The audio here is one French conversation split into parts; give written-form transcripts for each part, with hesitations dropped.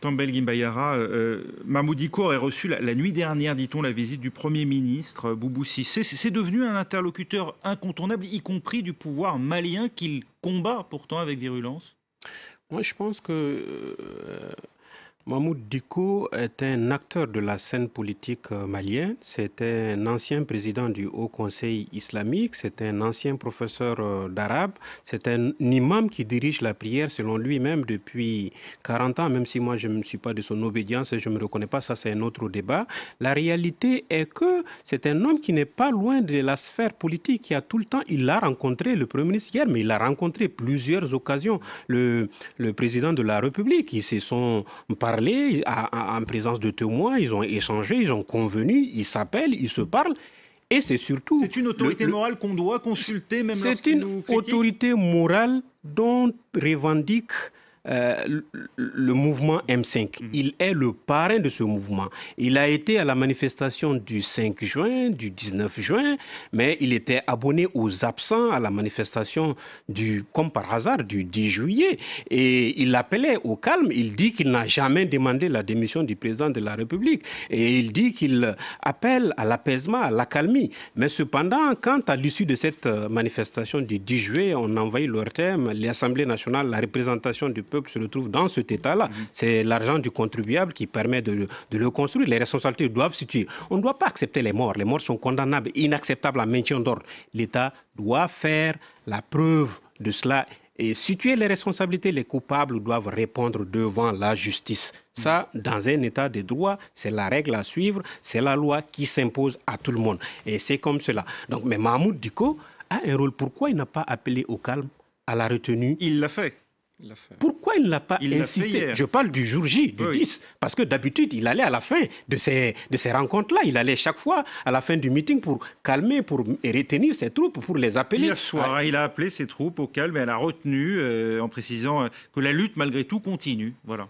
Tambel Gimbayara, Mahmoud Dicko aurait reçu la nuit dernière, dit-on, la visite du Premier ministre Boubou Cissé. C'est devenu un interlocuteur incontournable, y compris du pouvoir malien qu'il combat pourtant avec virulence. Moi, je pense que Mahmoud Dicko est un acteur de la scène politique malienne. C'est un ancien président du Haut Conseil islamique. C'est un ancien professeur d'arabe. C'est un imam qui dirige la prière selon lui-même depuis 40 ans, même si moi je ne suis pas de son obédience et je ne me reconnais pas. Ça, c'est un autre débat. La réalité est que c'est un homme qui n'est pas loin de la sphère politique, qui a tout le temps... Il a rencontré le Premier ministre hier, mais il a rencontré plusieurs occasions le président de la République. Ils se sont parlé en présence de témoins, ils ont échangé, ils ont convenu, ils s'appellent, ils se parlent. Et c'est surtout... C'est une autorité morale qu'on doit consulter même C'est une autorité morale dont revendique le mouvement M5. Il est le parrain de ce mouvement. Il a été à la manifestation du 5 juin, du 19 juin, mais il était abonné aux absents à la manifestation comme par hasard, du 10 juillet. Et il appelait au calme. Il dit qu'il n'a jamais demandé la démission du président de la République. Et il dit qu'il appelle à l'apaisement, à l'accalmie. Mais cependant, quand à l'issue de cette manifestation du 10 juillet, on a envoyé leur thème, l'Assemblée nationale, la représentation du peuple se retrouve dans cet état-là. C'est l'argent du contribuable qui permet de le construire. Les responsabilités doivent se situer. On ne doit pas accepter les morts. Les morts sont condamnables, inacceptables en maintien d'ordre. L'État doit faire la preuve de cela et situer les responsabilités. Les coupables doivent répondre devant la justice. Ça, dans un état de droit, c'est la règle à suivre. C'est la loi qui s'impose à tout le monde. Et c'est comme cela. Donc, mais Mahmoud Dicko a un rôle. Pourquoi il n'a pas appelé au calme, à la retenue? Il l'a fait. Pourquoi il n'a pas insisté? Je parle du jour J, du 10, parce que d'habitude, il allait à la fin de ces rencontres-là. Il allait chaque fois à la fin du meeting pour calmer, pour retenir ses troupes, pour les appeler. Hier soir, il a appelé ses troupes au calme et à la retenue en précisant que la lutte, malgré tout, continue. Voilà.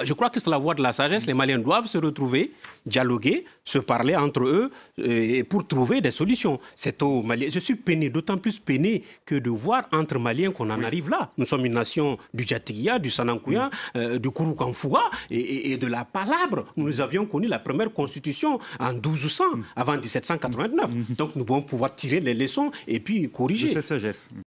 Je crois que c'est la voie de la sagesse. Les Maliens doivent se retrouver, dialoguer, se parler entre eux pour trouver des solutions. C'est aux Maliens. Je suis peiné, d'autant plus peiné que de voir entre Maliens qu'on en arrive là. Nous sommes une nation du Djatigia, du Sanankouya, du Kouroukanfoua et de la palabre. Nous avions connu la première constitution en 1200, avant 1789. Donc nous devons pouvoir tirer les leçons et puis corriger. De cette sagesse.